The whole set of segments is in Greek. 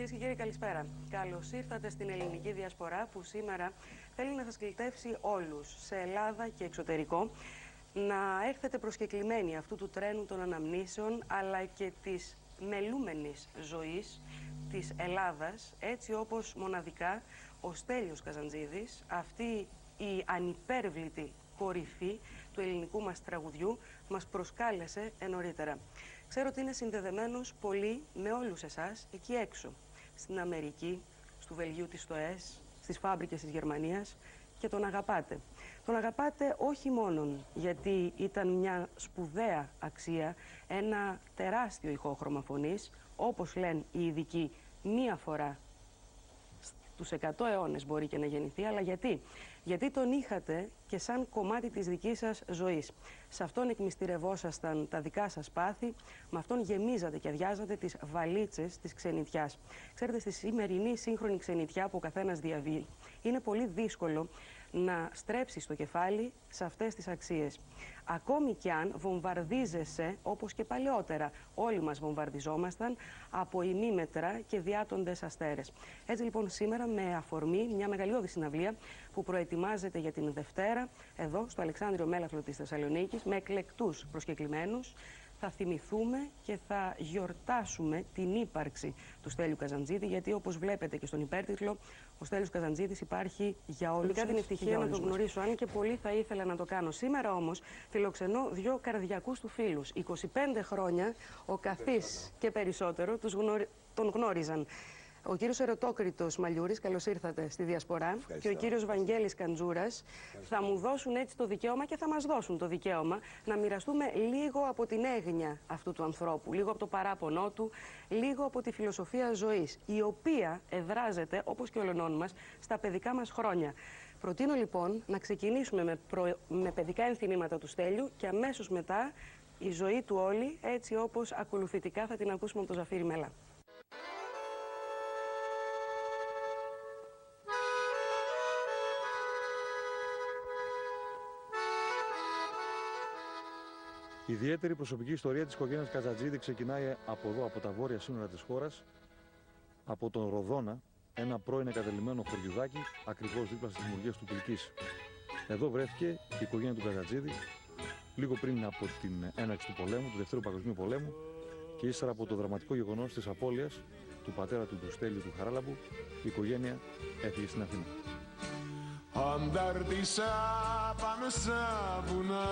Κυρίες και κύριοι, καλησπέρα. Καλώς ήρθατε στην ελληνική διασπορά που σήμερα θέλει να σας κλητεύσει όλους, σε Ελλάδα και εξωτερικό, να έρθετε προσκεκλημένοι αυτού του τρένου των αναμνήσεων, αλλά και της μελούμενης ζωής της Ελλάδας, έτσι όπως μοναδικά ο Στέλιος Καζαντζίδης, αυτή η ανυπέρβλητη κορυφή του ελληνικού μας τραγουδιού, μας προσκάλεσε νωρίτερα. Ξέρω ότι είναι συνδεδεμένος πολύ με όλους εσάς εκεί έξω, στην Αμερική, στο Βελγίου της ΣΤΟΕΣ, στις φάμπρικες της Γερμανίας, και τον αγαπάτε. Τον αγαπάτε όχι μόνον γιατί ήταν μια σπουδαία αξία, ένα τεράστιο ηχόχρωμα φωνής, όπως λένε οι ειδικοί, μία φορά στους 100 αιώνες μπορεί και να γεννηθεί, αλλά γιατί τον είχατε και σαν κομμάτι της δικής σας ζωής. Σε αυτόν εκμυστηρευόσασταν τα δικά σας πάθη, με αυτόν γεμίζατε και αδειάζατε τις βαλίτσες της ξενιτιάς. Ξέρετε, στη σημερινή σύγχρονη ξενιτιά που ο καθένας διαβεί, είναι πολύ δύσκολο να στρέψεις το κεφάλι σε αυτές τις αξίες. Ακόμη κι αν βομβαρδίζεσαι, όπως και παλαιότερα όλοι μας βομβαρδιζόμασταν, από ημίμετρα και διάτοντες αστέρες. Έτσι λοιπόν σήμερα, με αφορμή μια μεγαλειώδη συναυλία που προετοιμάζεται για την Δευτέρα εδώ στο Αλεξάνδριο Μέλαφλο της Θεσσαλονίκης, με εκλεκτούς προσκεκλημένους, θα θυμηθούμε και θα γιορτάσουμε την ύπαρξη του Στέλιου Καζαντζίδη, γιατί όπως βλέπετε και στον υπέρτιτλο, ο Στέλιος Καζαντζίδης υπάρχει για όλους. Είχα την ευτυχία να τον γνωρίσω, αν και πολύ θα ήθελα να το κάνω. Σήμερα όμως φιλοξενώ δύο καρδιακούς του φίλους. 25 χρόνια ο καθής και περισσότερο τον γνώριζαν. Ο κύριος Ερωτόκριτος Μαλιούρης, καλώς ήρθατε στη Διασπορά. Ευχαριστώ. Και ο κύριος Βαγγέλης Καντζούρας. Θα μου δώσουν έτσι το δικαίωμα και θα μας δώσουν το δικαίωμα να μοιραστούμε λίγο από την έγνοια αυτού του ανθρώπου, λίγο από το παράπονό του, λίγο από τη φιλοσοφία ζωής, η οποία εδράζεται, όπως και όλων μας, στα παιδικά μας χρόνια. Προτείνω λοιπόν να ξεκινήσουμε με παιδικά ενθυμήματα του Στέλιου και αμέσως μετά η ζωή του όλη, έτσι όπως ακολουθητικά θα την ακούσουμε από τον Ζαφύρη Μελά. Η ιδιαίτερη προσωπική ιστορία της οικογένειας Καζαντζίδη ξεκινάει από εδώ, από τα βόρεια σύνορα της χώρας, από τον Ροδόνα, ένα πρώην εγκατελειμμένο χωριουδάκι, ακριβώς δίπλα στις δημιουργίες του Κιλκής. Εδώ βρέθηκε η οικογένεια του Καζαντζίδη, λίγο πριν από την έναρξη του πολέμου, του Δευτέρου Παγκοσμίου Πολέμου, και ύστερα από το δραματικό γεγονός της απώλειας του πατέρα του Στέλιου του Χαράλαμπου, η οικογένεια έφυγε στην Αθήνα. Αντάρτησα πάνω στα βουνά,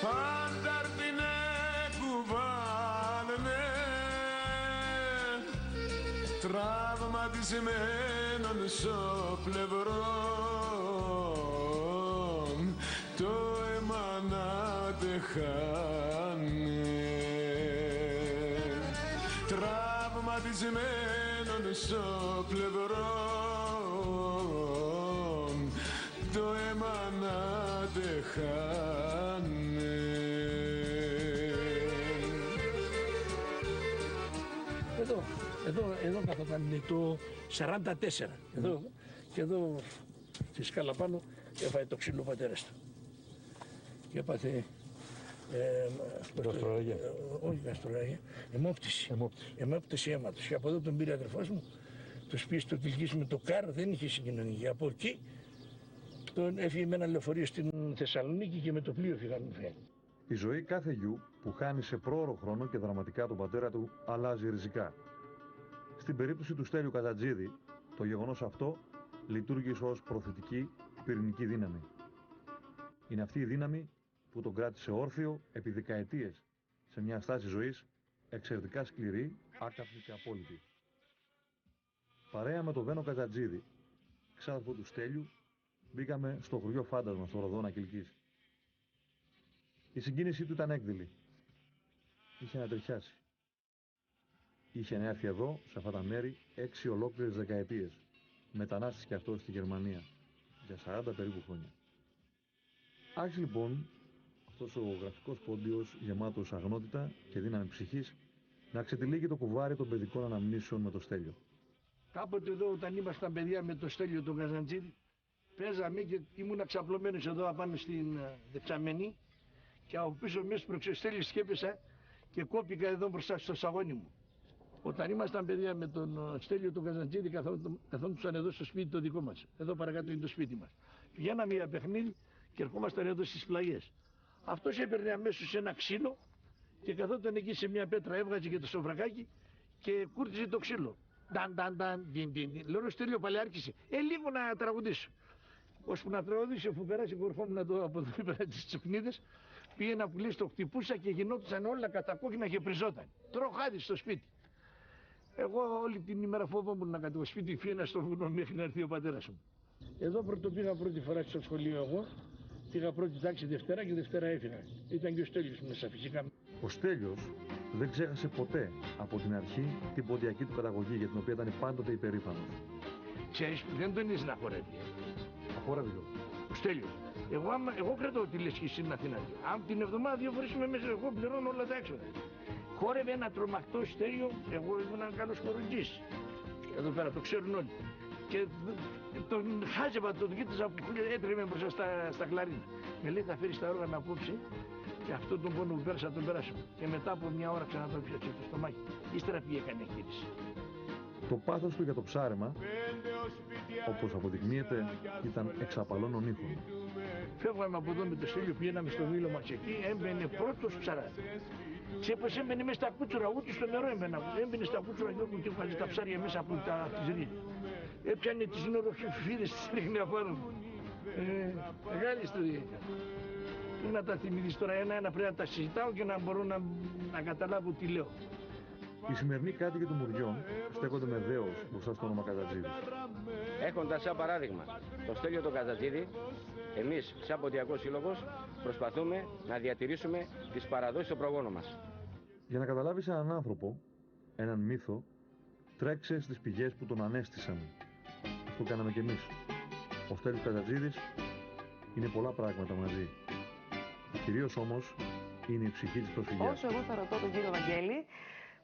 αντάρτηνε κουβάλαινε, τραυματισμένον στο πλευρό, το αίμα να τεχάνε, τραυματισμένον στο πλευρό, το αίμα να τεχάνε. Εδώ καθόταν το 44. Εδώ, και εδώ στη σκάλα πάνω έφαγε το ξύλο ο πατέρας του. Και έπαθε όχι γαστροραγία, αιμόπτηση αίματος. Και από εδώ τον πήρε αδερφός μου, το πήγε στο Κιλκής με το καρ, δεν είχε συγκοινωνία. Από εκεί τον έφυγε με ένα λεωφορείο στην Θεσσαλονίκη και με το πλοίο φύγανε. Η ζωή κάθε γιου που χάνει σε πρόωρο χρόνο και δραματικά τον πατέρα του αλλάζει ριζικά. Στην περίπτωση του Στέλιου Καζαντζίδη, το γεγονός αυτό λειτουργήσε ως προθετική πυρηνική δύναμη. Είναι αυτή η δύναμη που τον κράτησε όρθιο επί δεκαετίες σε μια στάση ζωής εξαιρετικά σκληρή, άκαυτη και απόλυτη. Παρέα με τον Βένο Καζαντζίδη, ξάδερφο του Στέλιου, μπήκαμε στο χωριό Φάντασμα, στο Ροδόνα Κιλκής. Η συγκίνησή του ήταν έκδηλη. Είχε ανατριχιάσει. Είχε έρθει εδώ, σε αυτά τα μέρη, 6 ολόκληρες δεκαετίες. Μετανάστης και αυτό στη Γερμανία, για 40 περίπου χρόνια. Άρχισε λοιπόν αυτός ο γραφικός πόντιος, γεμάτος αγνότητα και δύναμη ψυχής, να ξετυλίγει το κουβάρι των παιδικών αναμνήσεων με το Στέλιο. Κάποτε εδώ, όταν ήμασταν παιδιά με το Στέλιο τον Καζαντζίδη, παίζαμε και ήμουν ξαπλωμένος εδώ απάνω στην δεξαμενή και από πίσω μέσα προς ο Στέλιος και έπεσα και κόπηκα εδώ μπροστά στο σαγόνι μου. Όταν ήμασταν παιδιά με τον Στέλιο τον Καζαντζίδη, καθόντουσαν εδώ στο σπίτι το δικό μας. Εδώ παρακάτω είναι το σπίτι μας. Πηγαίναμε για παιχνίδι και ερχόμασταν εδώ στις πλαγιές. Αυτός έπαιρνε αμέσως ένα ξύλο και καθόταν εκεί σε μια πέτρα, έβγαζε και το σοφρακάκι και κούρτιζε το ξύλο. Λέω Στέλιο, παλαιάρχησε. Λίγο να τραγουδήσω. Ώσπου να τραγουδήσω, αφού πέρασε, κορφόμουν εδώ από εδώ πέρα τις τσουκνίδες, πήγαινα που λέει, το χτυπούσα και γινόντουσαν όλα κατακόκκινα και πριζόταν. Τρώω χάδι στο σπίτι. Εγώ όλη την ημέρα φόβομουν να κατέβω σπίτι, φύγαινα στο βουνό μέχρι να έρθει ο πατέρας μου. Εδώ πήγα πρώτη φορά στο σχολείο εγώ, πήγα πρώτη τάξη Δευτέρα και Δευτέρα έφυγα. Ήταν και ο Στέλιος μέσα φυσικά. Ο Στέλιος δεν ξέχασε ποτέ από την αρχή την ποντιακή του καταγωγή για την οποία ήταν πάντοτε υπερήφανος. Ξέρεις, δεν τον είδες να χορεύει. Αχόραβε λίγο. Ο Στέλιος. Εγώ κρατώ τη λέσχη στην Αθήνα. Αν την εβδομάδα 2 φορές είμαι μέσα, εγώ πληρώνω όλα τα έξοδα. Χόρευε ένα τρομακτό Στέλιο, εγώ ήμουν ένα καλός χορηγής. Εδώ πέρα το ξέρουν όλοι. Και τον χάζευα, τον κοίταζα που έτρεμε μπροστά στα κλαρίνα. Με λέει θα φέρεις τα όργανα απόψε και αυτό τον πόνο που πέρασα τον περάσαμε. Και μετά από μια ώρα ξανά το πιάσε το στομάχι. Ύστερα πήγε έκανε γύριση. Το πάθος του για το ψάρεμα, όπως αποδεικνύεται, ήταν εξαπαλώνων ήχων. Φεύγαμε από εδώ με το Στέλιο, πήγαμε στο μήλο μας εκεί, έμπαινε πρώτος ψαράς. Ξέπως έμπαινε μέσα στα κούτσουρα, ούτε στο νερό έμπαινε στα κούτσουρα και έβγαζε τα ψάρια μέσα από τις ρίζες. Έπιανε τις νοροφίδες, τις ρίχνε απάνω. Μεγάλη ιστορία. Πού να τα θυμηθείς τώρα, ένα-ένα πρέπει να τα συζητάω και να μπορώ να καταλάβω τι λέω. Οι σημερινοί κάτοικοι των Μουριών στέκονται με δέος μπροστά στο όνομα Καζαντζίδη. Έχοντας σαν παράδειγμα το Στέλιο τον Καζαντζίδη, εμείς σαν Ποντιακός Σύλλογος προσπαθούμε να διατηρήσουμε τις παραδόσεις των προγόνων μας. Για να καταλάβεις έναν άνθρωπο, έναν μύθο, τρέξε στις πηγές που τον ανέστησαν. Αυτό κάναμε κι εμείς. Ο Στέλιος Καζαντζίδης είναι πολλά πράγματα μαζί. Κυρίως όμως είναι η ψυχή της προσφυγιάς. Όσο εγώ θα ρωτώ τον κύριο Βαγγέλη,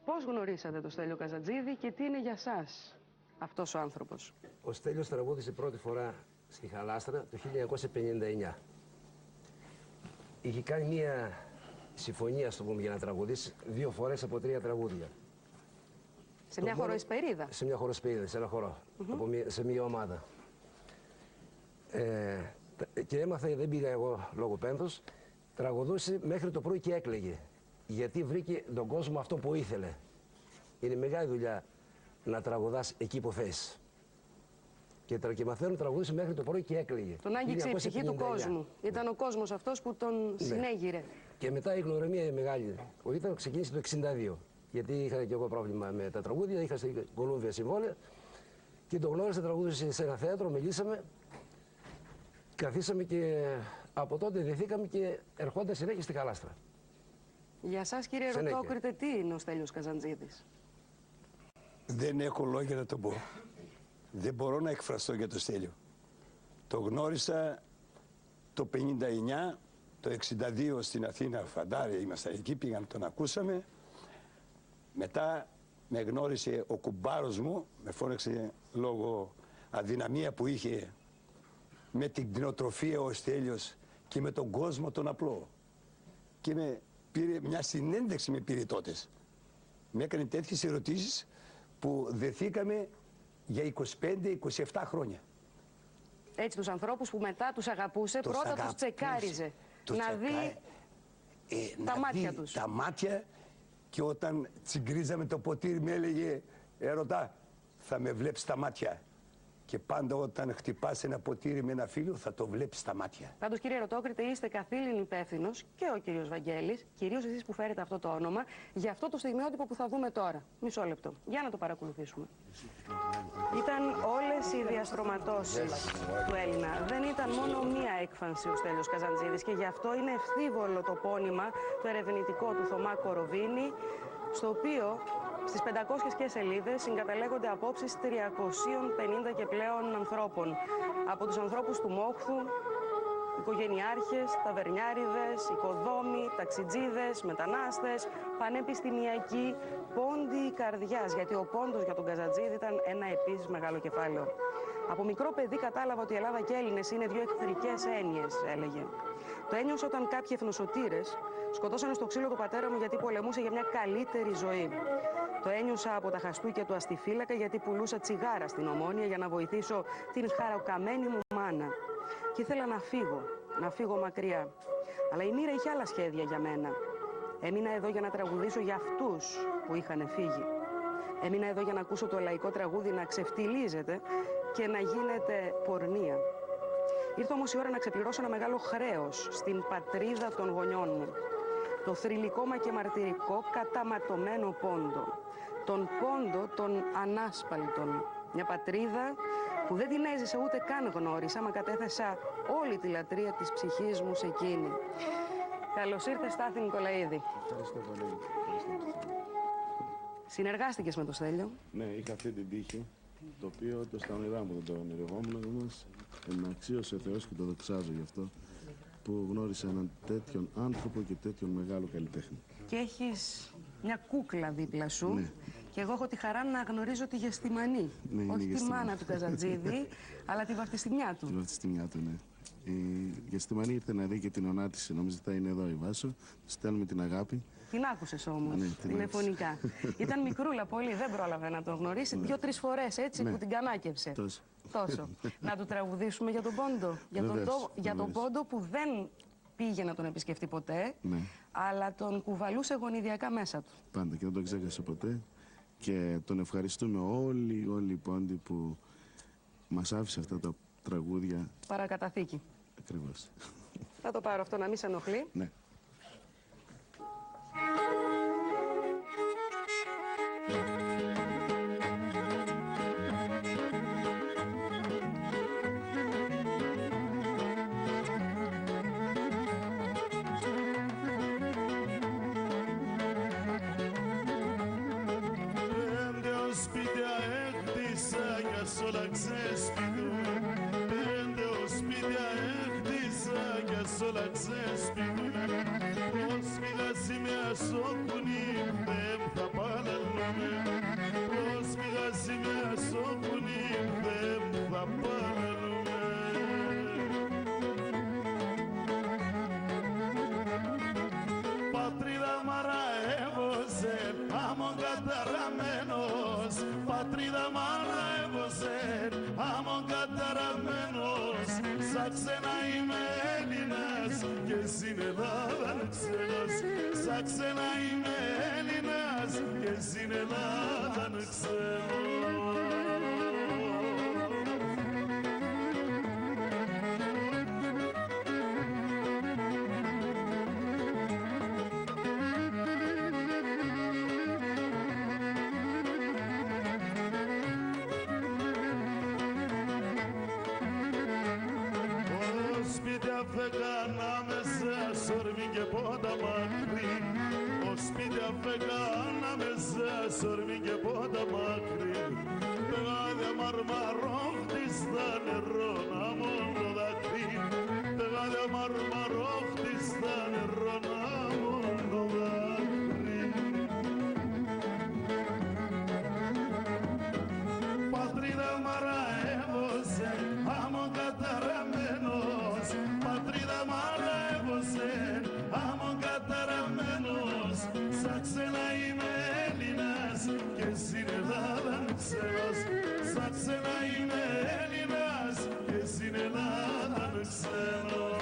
πώς γνωρίσατε τον Στέλιο Καζαντζίδη και τι είναι για σας αυτός ο άνθρωπος? Ο Στέλιος τραγούδισε πρώτη φορά στη Χαλάστρα το 1959. Είχε κάνει μία συμφωνία, στο πούμε, για να τραγουδήσει 2 φορές από 3 τραγούδια. Σε μια χοροεσπερίδα? Σε μια χοροεσπερίδα, σε ένα χορό, σε μια ομάδα. Και έμαθα, δεν πήγα εγώ λόγω πένθους, τραγουδούσε μέχρι το πρωί και έκλαιγε. Γιατί βρήκε τον κόσμο αυτό που ήθελε. Είναι μεγάλη δουλειά να τραγουδάς εκεί που θες. Και μαθαίνω τραγουδούσε μέχρι το πρωί και έκλαιγε. Τον άγγιξε η ψυχή του κόσμου. Ήταν ο κόσμος αυτός που τον συνέγειρε. Και μετά η γνωριμία μεγάλη. Ήταν ξεκίνησε το 1962. Γιατί είχα και εγώ πρόβλημα με τα τραγούδια, είχα στην Κολούμβια συμβόλαια. Και τον γνώρισα, τραγούδισε σε ένα θέατρο, μιλήσαμε. Καθίσαμε και από τότε δεθήκαμε και ερχόταν συνέχεια στη Χαλάστρα. Για σας, κύριε Ρωτόκριτε, τι είναι ο Στέλιος Καζαντζίδης? Δεν έχω λόγια να το πω. Δεν μπορώ να εκφραστώ για το Στέλιο. Το γνώρισα το 59, το 62 στην Αθήνα, φαντάρια ήμασταν εκεί, πήγαμε, τον ακούσαμε. Μετά με γνώρισε ο κουμπάρος μου, με φώναξε λόγω αδυναμία που είχε με την κτηνοτροφία ο Στέλιος και με τον κόσμο τον απλό. Και με πήρε μια συνέντευξη, με πήρε τότε. Με έκανε τέτοιες ερωτήσεις που δεθήκαμε για 25-27 χρόνια. Έτσι τους ανθρώπους που μετά τους αγαπούσε, πρώτα τους τσεκάριζε. Να δει τα μάτια τους. Τα μάτια, και όταν τσιγκρίζαμε το ποτήρι με έλεγε «Ερωτά, θα με βλέπεις τα μάτια». Και πάντα όταν χτυπάς ένα ποτήρι με ένα φίλο θα το βλέπεις στα μάτια. Πάντως, κύριε Ρωτόκριτε, είστε καθήλυν υπεύθυνος, και ο κύριος Βαγγέλης, κυρίως εσείς που φέρετε αυτό το όνομα, για αυτό το στιγμιότυπο που θα δούμε τώρα. Μισό λεπτό. Για να το παρακολουθήσουμε. Ήταν όλες οι διαστρωματώσεις του Έλληνα. Δεν ήταν μόνο μία έκφανση ο Στέλιος Καζαντζίδης, και γι' αυτό είναι ευθύβολο το πόνημα, το ερευνητικό του Θωμά Κοροβίνη, στο οποίο στις 500 και σελίδες συγκαταλέγονται απόψεις 350 και πλέον ανθρώπων. Από τους ανθρώπους του Μόχθου, οικογενειάρχες, ταβερνιάριδες, οικοδόμοι, ταξιτζίδες, μετανάστες, πανεπιστημιακοί, πόντιοι καρδιάς, γιατί ο πόντος για τον Καζαντζίδη ήταν ένα επίσης μεγάλο κεφάλαιο. Από μικρό παιδί κατάλαβα ότι η Ελλάδα και Έλληνες είναι δύο εχθρικές έννοιες, έλεγε. Το ένιωσα όταν κάποιοι εθνοσωτήρες Σκοτώσανε στο ξύλο του πατέρα μου γιατί πολεμούσε για μια καλύτερη ζωή. Το ένιωσα από τα χαστούκια του αστιφύλακα γιατί πουλούσα τσιγάρα στην Ομόνια για να βοηθήσω την χαροκαμένη μου μάνα. Και ήθελα να φύγω μακριά. Αλλά η μοίρα είχε άλλα σχέδια για μένα. Έμεινα εδώ για να τραγουδήσω για αυτούς που είχαν φύγει. Έμεινα εδώ για να ακούσω το λαϊκό τραγούδι να ξεφτιλίζεται και να γίνεται πορνεία. Ήρθε όμως η ώρα να ξεπληρώσω ένα μεγάλο χρέος στην πατρίδα των γονιών μου. Το θρυλικό μα και μαρτυρικό καταματωμένο πόντο. Τον πόντο των ανάσπαλτων. Μια πατρίδα που δεν την έζησα ούτε καν γνώρισα, μα κατέθεσα όλη τη λατρεία της ψυχής μου σε εκείνη. Καλώς ήρθες, Στάθη Νικολαίδη. Ευχαριστώ πολύ. Συνεργάστηκες με το Στέλιο. Ναι, είχα αυτή την τύχη, το οποίο το στα όνειρά μου δεν το ονειρευόμουν, όμως με αξίωσε ο Θεός και το δοξάζω γι' αυτό, που γνώρισα έναν τέτοιον άνθρωπο και τέτοιον μεγάλο καλλιτέχνη. Και έχεις μια κούκλα δίπλα σου. Ναι. Και εγώ έχω τη χαρά να γνωρίζω τη Γεστημανή. Ναι, όχι τη Γεστημανή. μάνα του Καζατζίδη, αλλά τη βαφτιστημιά του. Τη βαφτιστημιά του, ναι. Η Γεστημανή ήρθε να δει και την ονάτισε, νόμιζε θα είναι εδώ η Βάσο. Του στέλνουμε την αγάπη. Την άκουσες όμως, Ναι, την τηλεφωνικά. Ήταν μικρούλα πολύ, δεν πρόλαβε να τον γνωρίσει. Ναι. 2-3 φορές έτσι Ναι. που την κανάκευσε. Τόσο. Να του τραγουδήσουμε για τον πόντο. Για τον πόντο που δεν πήγε να τον επισκεφτεί ποτέ, Ναι. αλλά τον κουβαλούσε γονιδιακά μέσα του. Πάντα και δεν τον ξέχασε ποτέ. Και τον ευχαριστούμε όλοι οι πόντοι που μας άφησε αυτά τα τραγούδια. Παρακαταθήκη. Ακριβώς. Θα το πάρω αυτό να μην σε ενοχλεί. Ναι. Όλα ξέσπιτουν, 5 σπίτια έχτισα κι ας όλα ξέσπιτουν. Πρόσφυγα σημαία σώκουνι, δεν θα παραλούμε. Πρόσφυγα σημαία σώκουνι, δεν θα παραλούμε. Πατρίδα μαραεύωσε, άμμον καταραμένος. Πατρίδα μαραεύωσε, άμμον καταραμένος. Σαν ξένα είμαι Έλληνας και στην Ελλάδα ξένος. Σαν ξένα είμαι Έλληνας και στην Ελλάδα ξένος. Σορμί και πότα μακρύ, πεγάδια μαρμαρόχτη στα νερό να μον το δάκρυ. Πεγάδια μαρμαρόχτη στα νερό να μον το δάκρυ. Πατρίδα μαραεύωσε, άμμον καταραμένος. Πατρίδα μαραεύωσε, άμμον καταραμένος. Σαν ξένα είμαι και στην Ελλάδα ξένος. Σαν ξένα είμαι Έλληνας και στην Ελλάδα ξένος.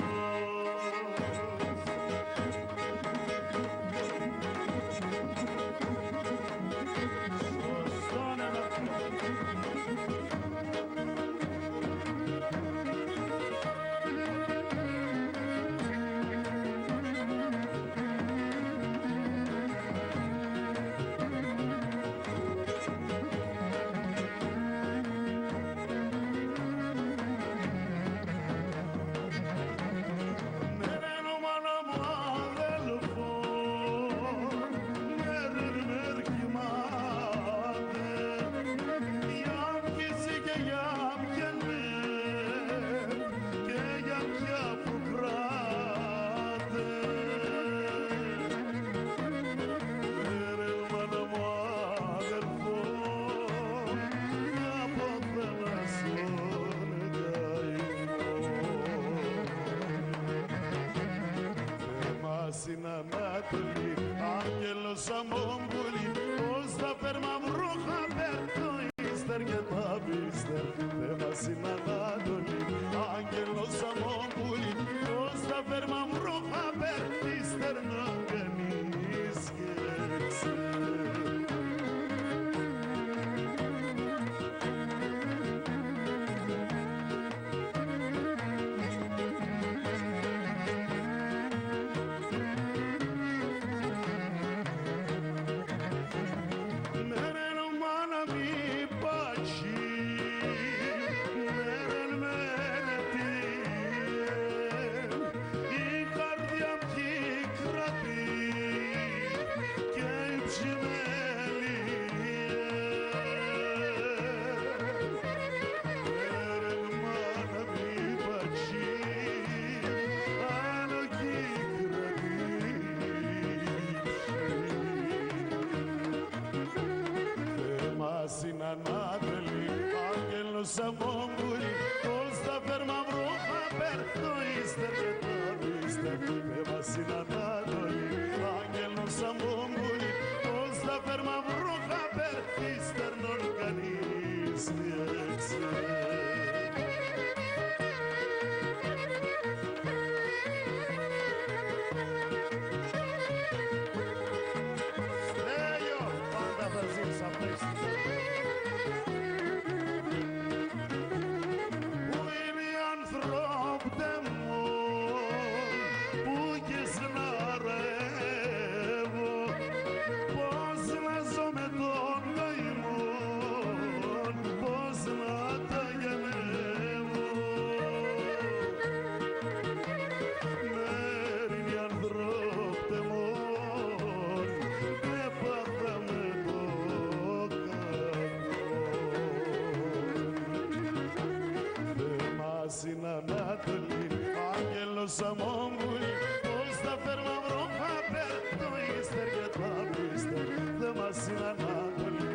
Ανατολή, άγγελος αμόγκουλη, ως τα φέρμα βρούχα περ, το ύστερ και τα πίστερ, θέμα στην Ανατολή, άγγελος αμόγκουλη, ως τα φέρμα βρούχα περ, ύστερ να κανείς και ξέρει. Στην Ανατολή, άγγελος αμόγκουλη, ως τα φέρμα βρούχα περ, το ύστερ και τα πίστερ, θέμα στην Ανατολή, άγγελος αμόγκουλη, ως τα φέρμα βρούχα περ, ύστερ νον κανείς δεν ξέρει. Στέλιο, πάντα θα ζεις απέστης. Στην Ανατολή, άγγελος αμόγκουλη, ως τα φέρμα βρούχα περ, το ύστερ και τα πίστερ, θέμα στην Ανατολή,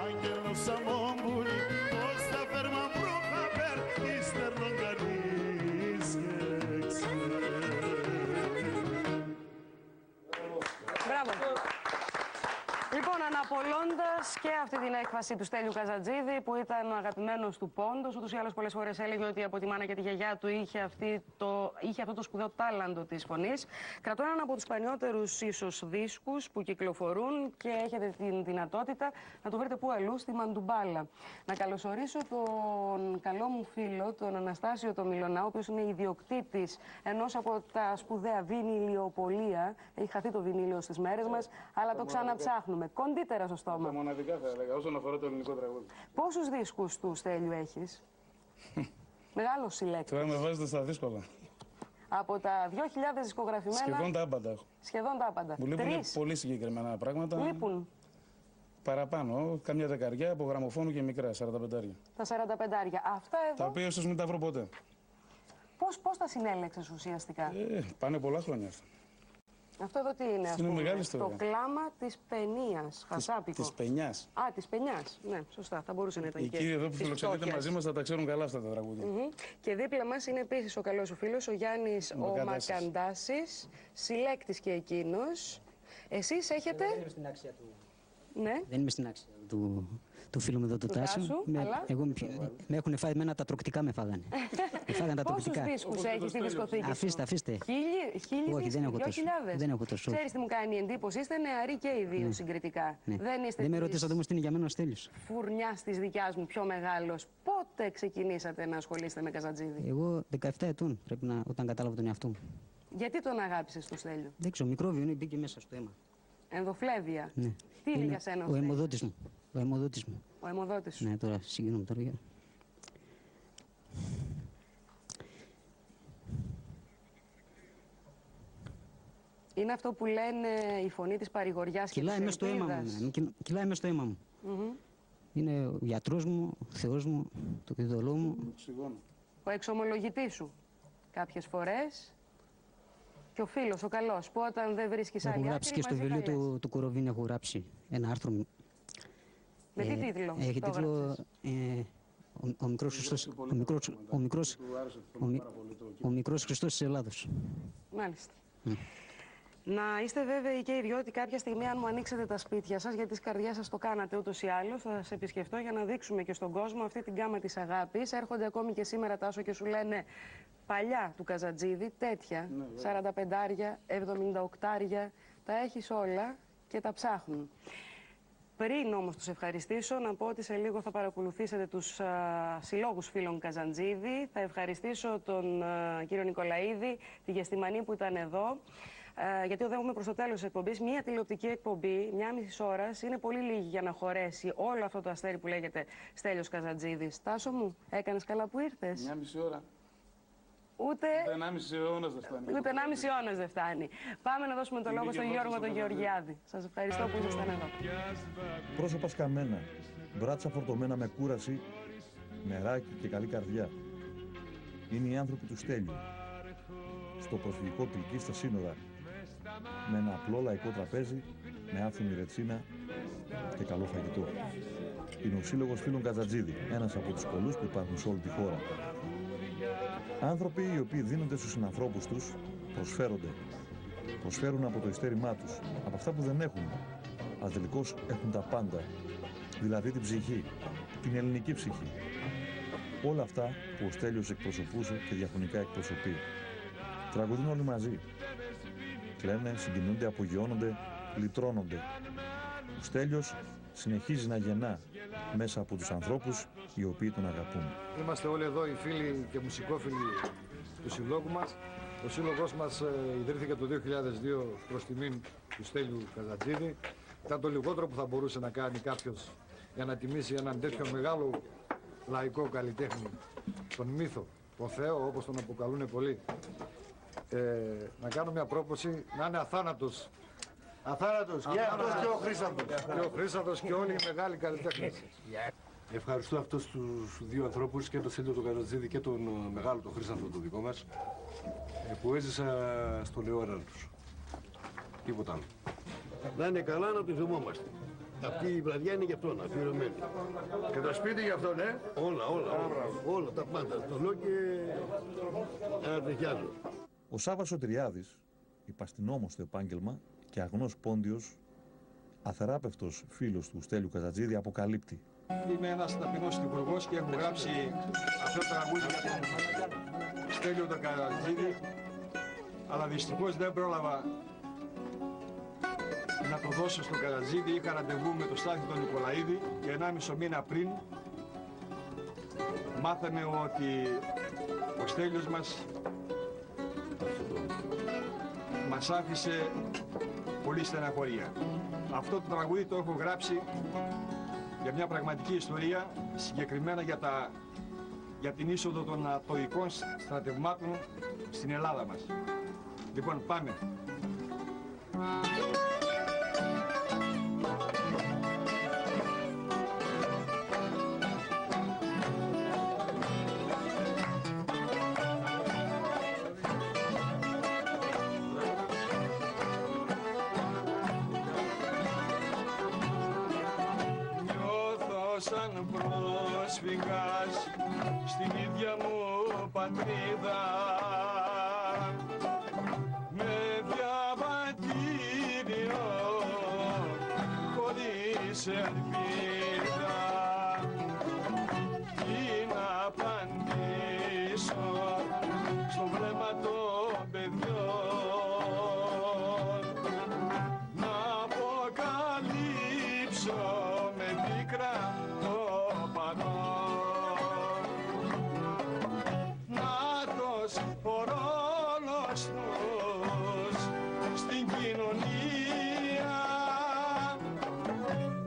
άγγελος αμόγκουλη, ως τα φέρμα βρούχα περ, ύστερ νον κανείς και ξέρει. Μπράβο. Λοιπόν, αναπολώντας και αυτή την έκφαση του Στέλιου Καζατζίδη, που ήταν ο αγαπημένος του πόντος, ούτως ή άλλως πολλές φορές έλεγε ότι από τη μάνα και τη γιαγιά του είχε αυτό το σπουδαίο τάλαντο της φωνής, κρατώ έναν από τους σπανιότερους ίσως δίσκους που κυκλοφορούν και έχετε την δυνατότητα να το βρείτε πού αλλού, στη Μαντουμπάλα. Να καλωσορίσω τον καλό μου φίλο, τον Αναστάσιο το Μιλωνά, ο οποίος είναι ιδιοκτήτης ενός από τα σπουδαία βινιλιοπωλεία. Έχει χαθεί το βινίλιο στις μέρες μας, αλλά το ξαναψάχνουμε. Κοντύτερα στο στόμα. Τα μοναδικά θα έλεγα, όσον αφορά το ελληνικό τραγούδι. Πόσους δίσκους του Στέλιου έχεις? Μεγάλος συλλέκτης. Τώρα με βάζετε στα δύσκολα. Από τα 2.000 δισκογραφημένα. Σχεδόν τα άπαντα έχω. Σχεδόν τα άπαντα. Μου λείπουν πολύ συγκεκριμένα πράγματα. Λείπουν. Παραπάνω, καμιά δεκαριά από γραμμοφώνου και μικρά, 45. Τα 45. Αυτά εδώ. Τα οποία ίσως μην τα βρω ποτέ. Πώς τα συνέλεξες ουσιαστικά? Πάνε πολλά χρόνια αυτά. Αυτό εδώ τι είναι, ας Είναι πούμε? μεγάλη ιστορία. Το κλάμα της παινίας. Χασάπικο. Της παινιάς. Α, της παινιάς. Ναι, σωστά. Θα μπορούσε να ήταν Οι και κύριοι εδώ που της φιλοξενείτε φτώχειας. μαζί μας θα τα ξέρουν καλά αυτά τα τραγούδια. Και δίπλα μας είναι επίσης ο καλός σου φίλος, ο Γιάννης ο Μακαντάσης, συλλέκτης και εκείνος. Εσείς έχετε... Δεν είμαι στην άξια του. Ναι. Δεν είμαι στην άξια του φίλου μου εδώ του Τάσου. Με έχουν φάει εμένα τα τροκτικά, με φάγανε. Πόσους δίσκους έχεις στη δισκοθήκη σου? Αφήστε. Χίλιοι Όχι, δεν έχω τόσο. Ξέρεις τι μου κάνει εντύπωση? Είστε νεαροί και οι δύο συγκριτικά. Ναι. Δεν με ρωτήσατε όμως τι είναι για μένα ο Στέλιος. Φουρνιάς της δικιάς μου, πιο μεγάλος. Πότε ξεκινήσατε να ασχολείστε με Καζατζίδη? Εγώ 17 ετών πρέπει όταν κατάλαβα τον εαυτό μου. Γιατί τον αγάπησες το Στέλιο? Δεν ξέρω, μικρόβιο μπήκε μέσα στο αίμα. Ενδοφλέβεια. Ναι. Τι είναι για σένα ο αιμοδότης μου. Ο αιμοδότης μου. Ο αιμοδότης σου. Ναι, τώρα συγκινούμε τώρα. Είναι αυτό που λένε η φωνή της παρηγοριάς και της ελπίδας. Κυλάει μέσα στο αίμα μου. Είναι ο γιατρός μου, ο Θεός μου, το ειδωλό μου. Ο εξομολογητής σου κάποιες φορές. Και ο φίλος, ο καλός, που όταν δεν βρίσκεις άλλη άκρη, γράψει και στο βιβλίο του Κοροβίνη, έχω γράψει ένα άρθρο. Με τι τίτλο? Έχει τίτλο ο μικρός Χριστός της Ελλάδος. Μάλιστα. Να είστε βέβαιοι και οι δυο ότι κάποια στιγμή, αν μου ανοίξετε τα σπίτια σας, γιατί της καρδιάς σας το κάνατε ούτως ή άλλως, θα σας επισκεφτώ για να δείξουμε και στον κόσμο αυτή την γκάμα της αγάπης. Έρχονται ακόμη και σήμερα, Τάσο, και σου λένε παλιά του Καζατζίδη, τέτοια, 45άρια, 78άρια, τα έχεις όλα και τα ψάχνουν. Πριν όμως τους ευχαριστήσω, να πω ότι σε λίγο θα παρακολουθήσετε τους συλλόγους φίλων Καζαντζίδη. Θα ευχαριστήσω τον κύριο Νικολαίδη, τη Γεστημανή που ήταν εδώ. Γιατί οδεύουμε προς το τέλος της εκπομπής. Μία τηλεοπτική εκπομπή, 1,5 ώρας, είναι πολύ λίγη για να χωρέσει όλο αυτό το αστέρι που λέγεται Στέλιος Καζαντζίδης. Τάσο μου, έκανες καλά που ήρθες? 1,5 ώρα. Ούτε 1,5 αιώνας δεν φτάνει. Ούτε 1,5 αιώνας δεν φτάνει. Πάμε να δώσουμε το λόγο στον Γιώργο τον Γεωργιάδη. Σας ευχαριστώ που ήσασταν εδώ. Πρόσωπα σκαμμένα, μπράτσα φορτωμένα με κούραση, νεράκι και καλή καρδιά. Είναι οι άνθρωποι του Στέλιου. Στο προσφυγικό Κιλκί στα σύνορα. Με ένα απλό λαϊκό τραπέζι, με άφθονη ρετσίνα και καλό φαγητό. Είναι ο Σύλλογος Φίλων Καζατζίδη, ένας από τους πολλούς που υπάρχουν σε όλη τη χώρα. Άνθρωποι οι οποίοι δίνονται στους συνανθρώπους τους, προσφέρονται. Προσφέρουν από το ειστέρημά τους, από αυτά που δεν έχουν. Αλλά τελικώς έχουν τα πάντα. Δηλαδή την ψυχή, την ελληνική ψυχή. Όλα αυτά που ο Στέλιος εκπροσωπούσε και διαχρονικά εκπροσωπεί. Τραγουδούν όλοι μαζί. Κλαίνε, συγκινούνται, απογειώνονται, λυτρώνονται. Ο Στέλιος συνεχίζει να γεννά μέσα από τους ανθρώπους οι οποίοι τον αγαπούν. Είμαστε όλοι εδώ οι φίλοι και μουσικόφιλοι του συλλόγου μας. Ο σύλλογος μας ιδρύθηκε το 2002 προς τιμήν του Στέλιου Καζατζίδη. Ήταν το λιγότερο που θα μπορούσε να κάνει κάποιος για να τιμήσει έναν τέτοιο μεγάλο λαϊκό καλλιτέχνη, τον μύθο, τον Θεό όπως τον αποκαλούν πολλοί. Να κάνω μια πρόποση να είναι αθάνατος. Αθάνατος και αυτός και ο Χρήσαντος. Και ο Χρήσαντος και όλοι οι μεγάλοι καλλιτέχνες. Ευχαριστώ αυτούς τους δύο ανθρώπους, και τον Στέλιο τον Καζατζίδη και τον μεγάλο τον Χρήσαντο το δικό μας, που έζησα στο λεόρα τους. Τίποτα άλλο. Να είναι καλά, να το θυμόμαστε. Αυτή η βραδιά είναι για αυτόν, αφιερωμένη. Και το σπίτι για αυτόν, Όλα, τα πάντα. Το λέω και ανατριχιάζω. Ο Σάββας Σωτηριάδης, υπαστηνόμος στο επάγγελμα και αγνός πόντιος, αθεράπευτος φίλος του Στέλιου Καζατζίδη, αποκαλύπτει. Είμαι ένας ταπεινός τυπουργός και έχω γράψει αυτό το τραγούδι για τον Στέλιο τον Καζατζίδη, αλλά δυστυχώς δεν πρόλαβα να το δώσω στον Καζατζίδη. Είχα ραντεβού με τον Στάθη τον Νικολαίδη και 1,5 μήνα πριν μάθαμε ότι ο Στέλιος μας άφησε πολύ στεναχωρία. Αυτό το τραγούδι το έχω γράψει για μια πραγματική ιστορία, συγκεκριμένα για την είσοδο των ατοικών στρατευμάτων στην Ελλάδα μας. Λοιπόν, πάμε. Σαν πρόσφυγας στην ίδια μου πατρίδα, με διαβατήριο χωρίς ελπίδα, τι να απαντήσω στο βλέμμα των παιδιών, να αποκαλύψω με πίκρα ο ρόλος τους στην κοινωνία,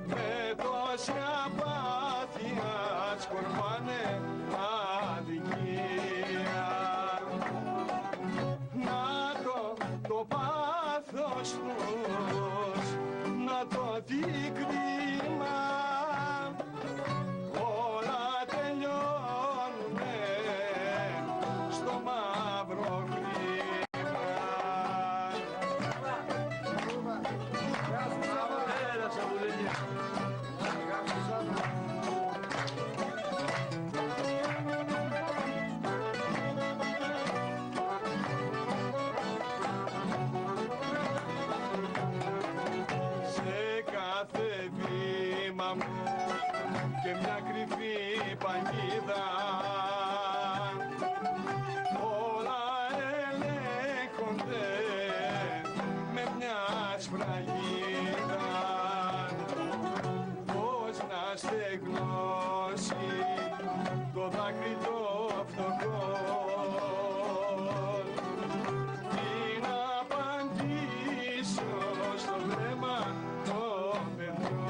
με τόση απάθεια σκορπάνε αδικία. Να το πάθος τους, να το δει κρίμα, όλα τελειώνουνε στο μαύρο χρήμα. σήμα μου και μια κρυφή παγίδα. Όλα ελέγχονται με μια σφραγίδα. Πώς να στεγνώσει το δάκρυ το φτωχό, τι να απαντήσω στο βλέμμα των παιδιών.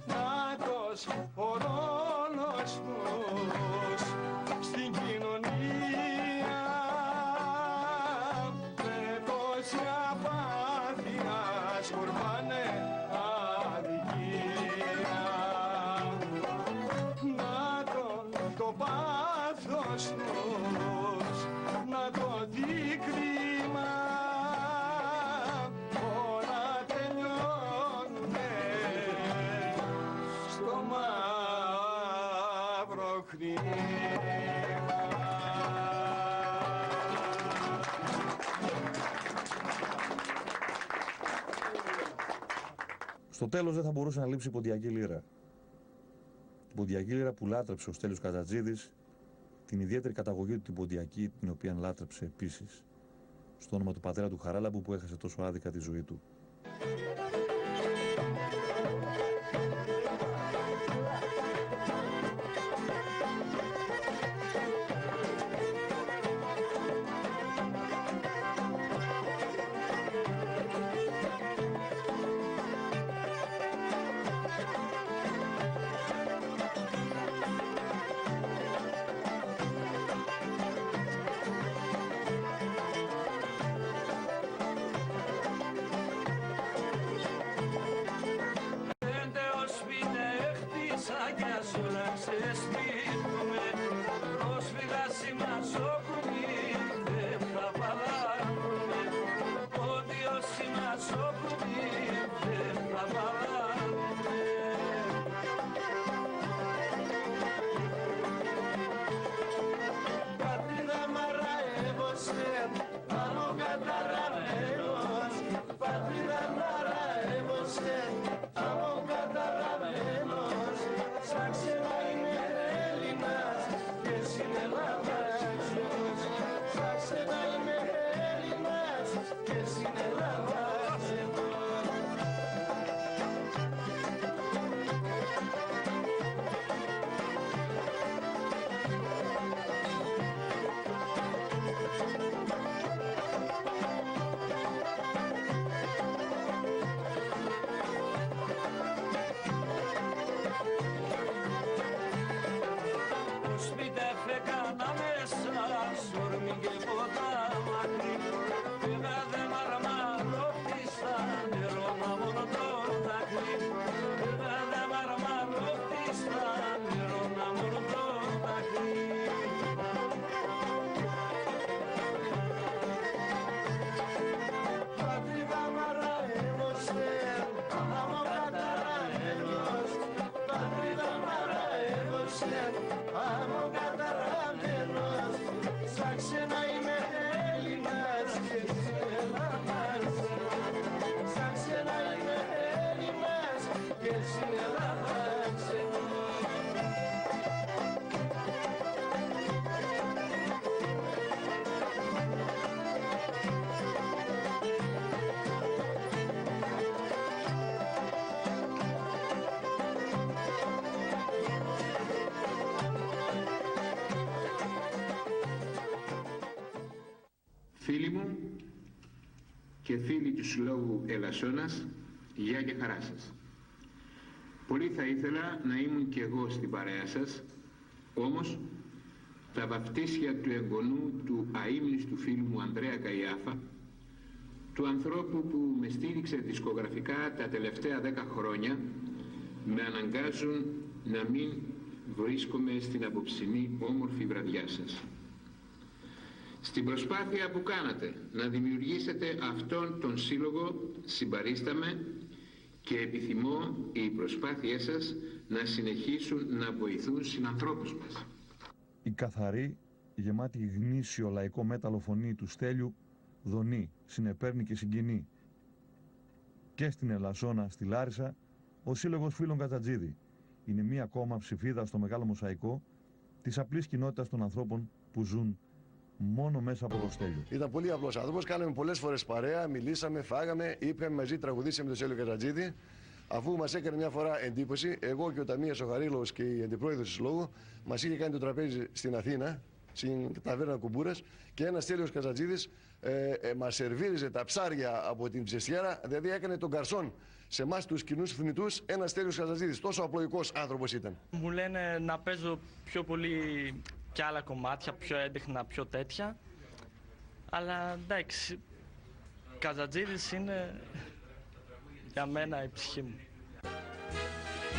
Νάτος ο ρόλος τους στην κοινωνία, με τόση απάθεια σκορπάνε αδικία. Να το πάθος τους, να το δει κρίμα, όλα τελειώνουνε στο μαύρο χρήμα. Στο τέλος δεν θα μπορούσε να λείψει η Ποντιακή Λύρα. Η Ποντιακή Λύρα που λάτρεψε ο Στέλιος Καζατζίδης, την ιδιαίτερη καταγωγή του την Ποντιακή, την οποία λάτρεψε επίσης, στο όνομα του πατέρα του Χαράλαμπου που έχασε τόσο άδικα τη ζωή του. Φίλοι μου και φίλοι του Συλλόγου Ελασσόνας, γεια και χαρά σας. Πολύ θα ήθελα να ήμουν κι εγώ στην παρέα σας, όμως τα βαφτίσια του εγγονού του αείμνηστου φίλου μου Ανδρέα Καϊάφα, του ανθρώπου που με στήριξε δισκογραφικά τα τελευταία 10 χρόνια, με αναγκάζουν να μην βρίσκομαι στην απόψινή όμορφη βραδιά σας. Στην προσπάθεια που κάνατε να δημιουργήσετε αυτόν τον σύλλογο συμπαρίσταμαι και επιθυμώ οι προσπάθειές σας να συνεχίσουν να βοηθούν συνανθρώπους μας. Η καθαρή, γεμάτη γνήσιο λαϊκό μέταλλο φωνή του Στέλιου δονεί, συνεπέρνει και συγκινεί. Και στην Ελασσόνα, στη Λάρισα, ο Σύλλογος Φίλων Καζατζίδη είναι μία ακόμα ψηφίδα στο μεγάλο μοσαϊκό της απλής κοινότητας των ανθρώπων που ζουν μόνο μέσα από το Στέλιο. Ήταν πολύ απλός άνθρωπος, κάναμε πολλές φορές παρέα, μιλήσαμε, φάγαμε, ήπιαμε μαζί, τραγουδήσαμε με τον Στέλιο Καζατζίδη. Αφού μας έκανε μια φορά εντύπωση, εγώ και ο Ταμίας ο Χαρίλαος και η αντιπρόεδρος του Συλλόγου, μας είχε κάνει το τραπέζι στην Αθήνα, στην ταβέρνα Κουμπούρας, και ένας Στέλιος Καζατζίδης μας σερβίριζε τα ψάρια από την ψεστιέρα, δηλαδή έκανε τον καρσόν σε εμάς τους κοινούς θνητούς, ένας Στέλιος Καζατζίδης. Τόσο απλοϊκός άνθρωπος ήταν. Μου λένε να παίζω πιο πολύ και άλλα κομμάτια, πιο έντεχνα, πιο τέτοια. Αλλά εντάξει, Καζατζίδης είναι για μένα η ψυχή μου.